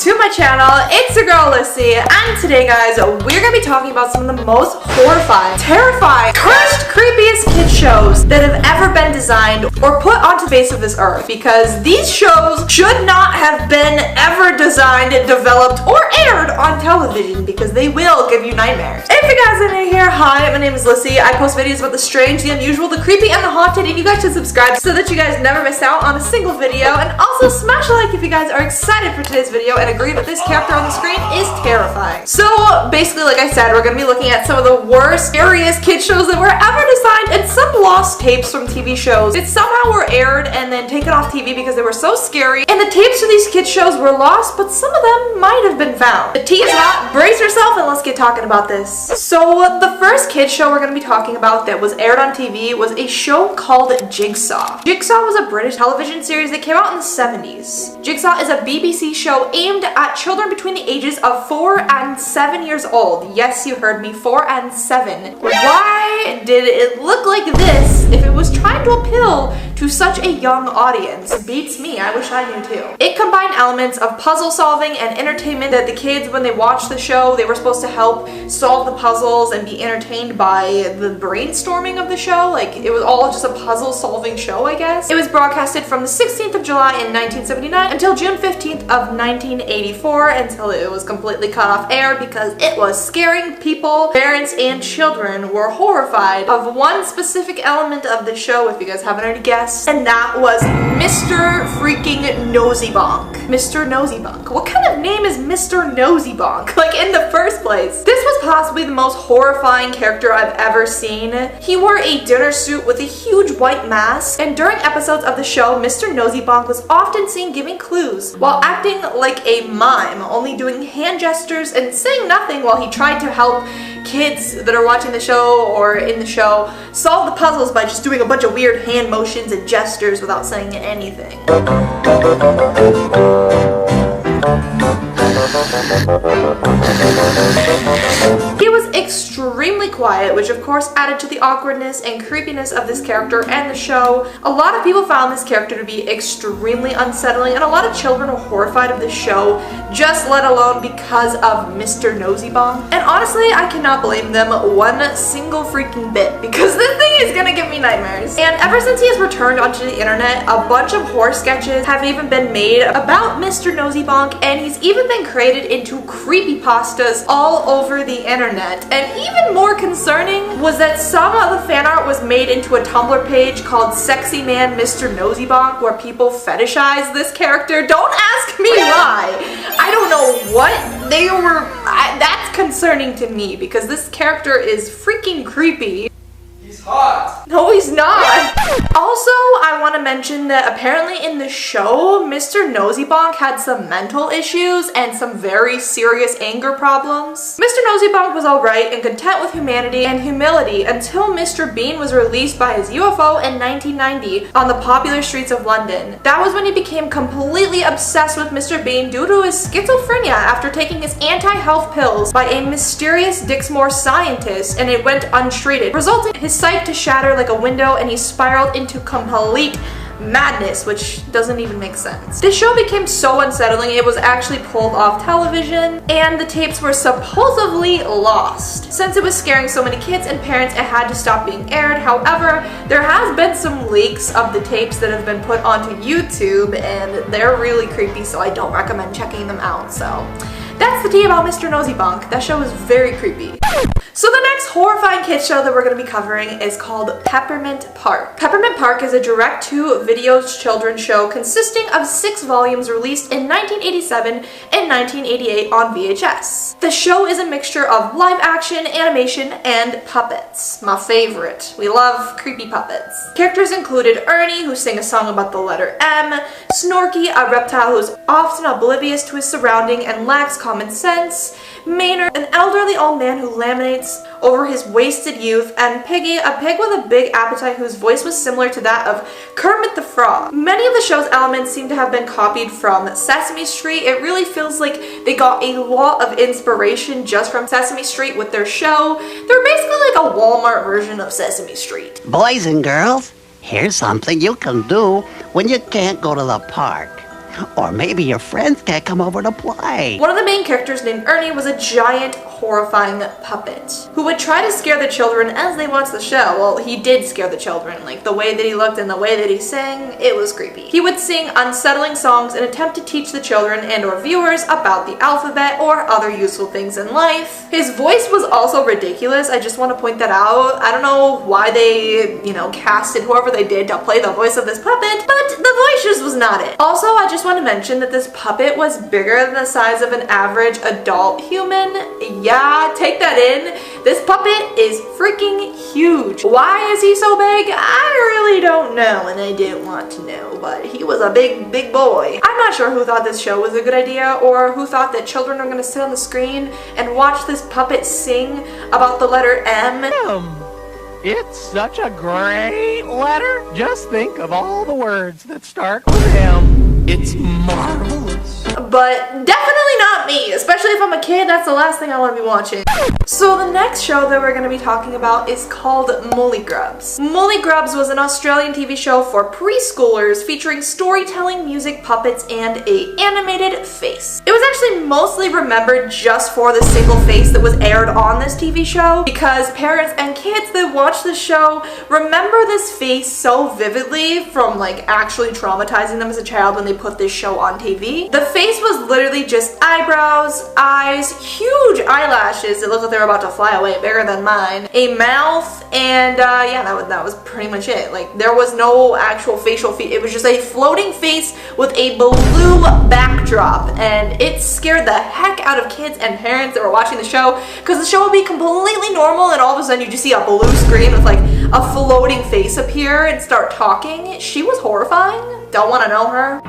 to my channel. It's your girl Lissy, and today guys, we're gonna be talking about some of the most horrifying, terrifying, cursed, creepiest kid shows that have ever been designed or put onto the face of this earth, because these shows should not have been ever designed, developed, or aired on television, because they will give you nightmares. If you guys are new here, hi, my name is Lissy. I post videos about the strange, the unusual, the creepy, and the haunted, and you guys should subscribe so that you guys never miss out on a single video, and also smash a like if you guys are excited for today's video and agree that this character on the screen is terrifying. So basically, like I said, we're going to be looking at some of the worst, scariest kid shows that were ever designed, and some lost tapes from TV shows that somehow were aired and then taken off TV because they were so scary, and the tapes of these kid shows were lost, but some of them might have been found. The tea is hot, brace yourself, and let's get talking about this. So the first kid show we're going to be talking about that was aired on TV was a show called Jigsaw. Jigsaw was a British television series that came out in the 70s. Jigsaw is a BBC show aimed at children between the ages of 4 and 7 years old. Yes, you heard me, 4 and 7. Why did it look like this if it was trying to appeal to such a young audience? Beats me, I wish I knew too. It combined elements of puzzle solving and entertainment that the kids, when they watched the show, they were supposed to help solve the puzzles and be entertained by the brainstorming of the show. Like, it was all just a puzzle solving show, I guess. It was broadcasted from the 16th of July in 1979 until June 15th of 1984, until it was completely cut off air because it was scaring people. Parents and children were horrified of one specific element of the show, if you guys haven't already guessed, and that was Mr. freaking Nosybonk. Mr. Nosybonk. What kind of name is Mr. Nosybonk? Like, in the first place. This was possibly the most horrifying character I've ever seen. He wore a dinner suit with a huge white mask, and during episodes of the show, Mr. Nosybonk was often seen giving clues while acting like a mime, only doing hand gestures and saying nothing while he tried to help kids that are watching the show or in the show solve the puzzles by just doing a bunch of weird hand motions and gestures without saying anything. He was extremely quiet, which of course added to the awkwardness and creepiness of this character and the show. A lot of people found this character to be extremely unsettling, and a lot of children were horrified of this show, just let alone because of Mr. Nosybonk. And honestly, I cannot blame them one single freaking bit, because this thing is gonna give me nightmares. And ever since he has returned onto the internet, a bunch of horror sketches have even been made about Mr. Nosybonk, and he's even been created into creepypastas all over the internet. And even more concerning was that some of the fan art was made into a Tumblr page called Sexy Man Mr. Nosybonk, where people fetishize this character. Don't ask me why. I don't know what they were. That's concerning to me, because this character is freaking creepy. He's hot. No, he's not. Also, I want to mention that apparently in the show, Mr. Nosybonk had some mental issues and some very serious anger problems. Mr. Nosybonk was alright and content with humanity and humility until Mr. Bean was released by his UFO in 1990 on the popular streets of London. That was when he became completely obsessed with Mr. Bean due to his schizophrenia after taking his anti-health pills by a mysterious Dixmoor scientist, and it went untreated, resulting in his sight to shatter like a window, and he spiraled into complete madness, which doesn't even make sense. This show became so unsettling it was actually pulled off television, and the tapes were supposedly lost. Since it was scaring so many kids and parents, it had to stop being aired. However, there has been some leaks of the tapes that have been put onto YouTube, and they're really creepy, so I don't recommend checking them out. So that's the tea about Mr. Nosybonk. That show is very creepy. So the next horrifying kids show that we're going to be covering is called Peppermint Park. Peppermint Park is a direct-to-video children's show consisting of 6 volumes released in 1987 and 1988 on VHS. The show is a mixture of live action, animation, and puppets. My favorite. We love creepy puppets. Characters included Ernie, who sang a song about the letter M, Snorky, a reptile who's often oblivious to his surrounding and lacks common sense, Maynard, an elderly old man who laminates over his wasted youth, and Piggy, a pig with a big appetite whose voice was similar to that of Kermit the Frog. Many of the show's elements seem to have been copied from Sesame Street. It really feels like they got a lot of inspiration just from Sesame Street with their show. They're basically like a Walmart version of Sesame Street. Boys and girls, here's something you can do when you can't go to the park. Or maybe your friends can't come over to play. One of the main characters, named Ernie, was a giant, horrifying puppet who would try to scare the children as they watched the show. Well, he did scare the children. Like, the way that he looked and the way that he sang, it was creepy. He would sing unsettling songs and attempt to teach the children and or viewers about the alphabet or other useful things in life. His voice was also ridiculous. I just want to point that out. I don't know why they, casted whoever they did to play the voice of this puppet, but the voice just was not it. Also, I just want to mention that this puppet was bigger than the size of an average adult human. Yeah, take that in. This puppet is freaking huge. Why is he so big? I really don't know, and I didn't want to know, but he was a big, big boy. I'm not sure who thought this show was a good idea, or who thought that children are going to sit on the screen and watch this puppet sing about the letter M. It's such a great letter. Just think of all the words that start with M. It's marvelous. But definitely not me, especially if I'm a kid. That's the last thing I want to be watching. So the next show that we're going to be talking about is called Molly Grubs. Molly Grubs was an Australian TV show for preschoolers featuring storytelling, music, puppets, and an animated face. It was actually mostly remembered just for the single face that was aired on this TV show, because parents and kids that watch the show remember this face so vividly from like actually traumatizing them as a child when they put this show on TV. The face was literally just eyebrows, eyes, huge eyelashes that looked like they were about to fly away, bigger than mine, a mouth, and yeah, that was pretty much it. Like, there was no actual facial feature. It was just a floating face with a blue backdrop, and it scared the heck out of kids and parents that were watching the show, because the show would be completely normal and all of a sudden you just see a blue screen with like a floating face appear and start talking. She was horrifying. Don't want to know her.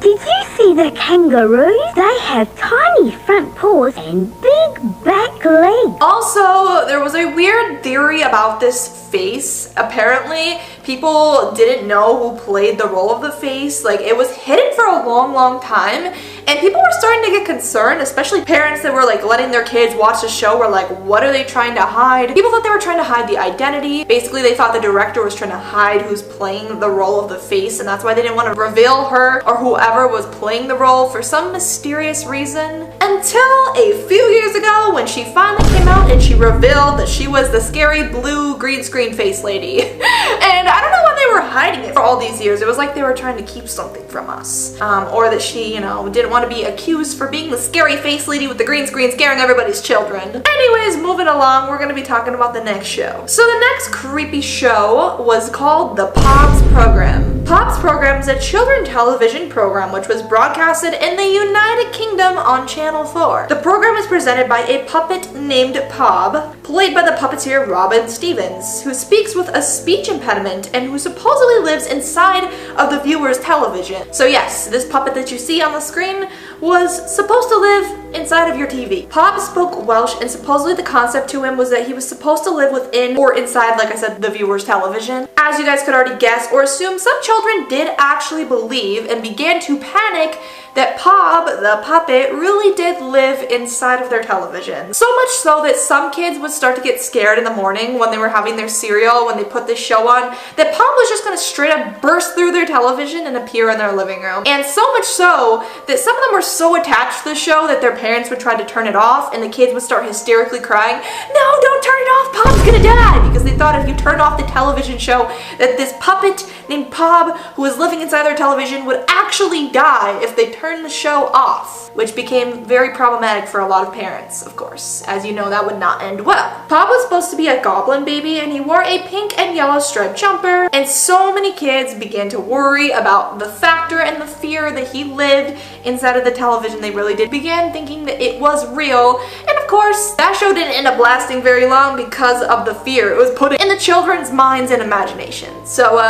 Did you see the kangaroos? They have tiny front paws and big back legs. Also, there was a weird theory about this face. Apparently, people didn't know who played the role of the face. Like, it was hidden for a long, long time, and people were starting to get concerned, especially parents that were like letting their kids watch the show were like, what are they trying to hide? People thought they were trying to hide the identity. Basically, they thought the director was trying to hide who's playing the role of the face, and that's why they didn't want to reveal her or whoever was playing the role for some mysterious reason. Until a few years ago when she finally came out and she revealed that she was the scary blue green screen face lady. And I don't know why they were hiding it for all these years. It was like they were trying to keep something from us. Or that she, didn't want to be accused for being the scary face lady with the green screen scaring everybody's children. Anyways, moving along, we're going to be talking about the next show. So the next creepy show was called the POPS Program. POPS Program is a children's television program which was broadcasted in the United Kingdom on Channel 4. The program is presented by a puppet named Pob, played by the puppeteer Robin Stevens, who speaks with a speech impediment and who supposedly lives inside of the viewer's television. So yes, this puppet that you see on the screen was supposed to live inside of your TV. Pob spoke Welsh, and supposedly the concept to him was that he was supposed to live within or inside, like I said, the viewer's television. As you guys could already guess or assume, some children did actually believe and began to panic that Pob, the puppet, really did live inside of their television. So much so that some kids would start to get scared in the morning when they were having their cereal, when they put this show on, that Pob was just gonna straight up burst through their television and appear in their living room. And so much so that some of them were so attached to the show that their parents would try to turn it off, and the kids would start hysterically crying, "No, don't turn it off, Pob's gonna die!" Because they thought if you turned off the television show that this puppet named Pob, who was living inside their television, would actually die if they turned the show off, which became very problematic for a lot of parents, of course. As you know, that would not end well. Pob was supposed to be a goblin baby, and he wore a pink and yellow striped jumper, and so many kids began to worry about the factor and the fear that he lived inside of the television. They really did begin thinking that it was real, and of course, that show didn't end up lasting very long because of the fear it was put in the children's minds and imaginations. So,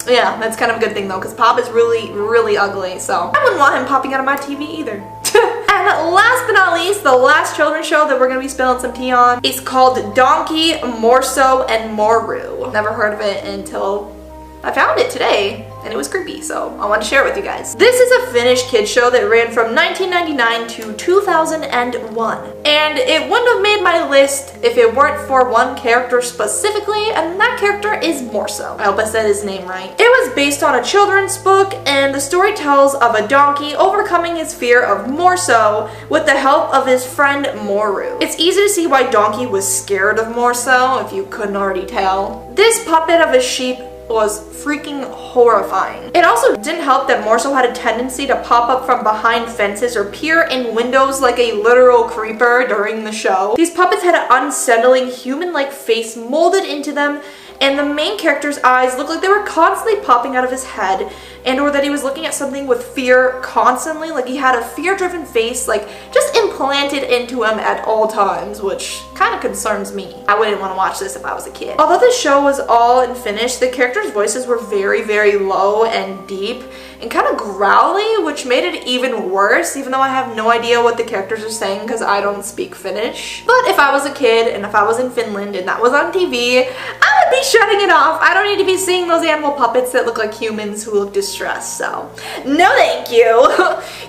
yeah, that's kind of a good thing though, because Pob is really, really ugly, so I wouldn't want him popping out of my TV either. And last but not least, the last children's show that we're going to be spilling some tea on is called Donkey, Morso, and Moru. Never heard of it until I found it today. and it was creepy, so I wanted to share it with you guys. This is a Finnish kids show that ran from 1999 to 2001, and it wouldn't have made my list if it weren't for one character specifically, and that character is Morso. I hope I said his name right. It was based on a children's book, and the story tells of a donkey overcoming his fear of Morso with the help of his friend Moru. It's easy to see why Donkey was scared of Morso, if you couldn't already tell. This puppet of a sheep was freaking horrifying. It also didn't help that Morso had a tendency to pop up from behind fences or peer in windows like a literal creeper during the show. These puppets had an unsettling human-like face molded into them, and the main character's eyes looked like they were constantly popping out of his head, and or that he was looking at something with fear constantly, like he had a fear-driven face, like just implanted into him at all times, which kind of concerns me. I wouldn't want to watch this if I was a kid. Although the show was all in Finnish, the characters' voices were very, very low and deep and kind of growly, which made it even worse, even though I have no idea what the characters are saying because I don't speak Finnish. But if I was a kid and if I was in Finland and that was on TV, I would be shutting it off. I don't need to be seeing those animal puppets that look like humans who look distressed, so no thank you.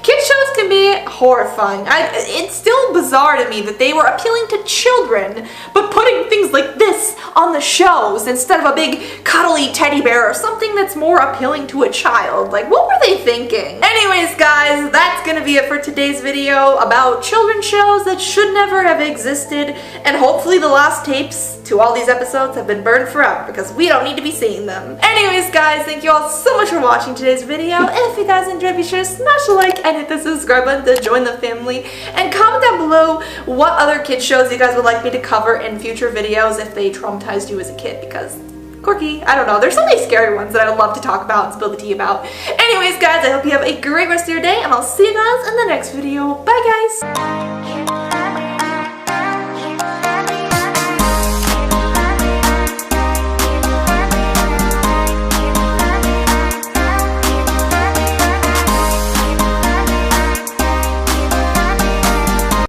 Kids shows can be horrifying. It's still bizarre to me that they were appealing to children, but putting things like this on the shows instead of a big cuddly teddy bear or something that's more appealing to a child. Like, what were they thinking? Anyways, guys, that's gonna be it for today's video about children's shows that should never have existed, and hopefully the last tapes to all these episodes have been burned forever because we don't need to be seeing them. Anyways, guys, thank you all so much for watching today's video, and if you guys enjoyed, be sure to smash a like and hit the subscribe button to join the family, and comment down below what other kids shows you guys would like me to cover in future videos if they traumatized you as a kid, because quirky, I don't know, there's so many scary ones that I would love to talk about and spill the tea about. Anyways, guys, I hope you have a great rest of your day, and I'll see you guys in the next video. Bye, guys!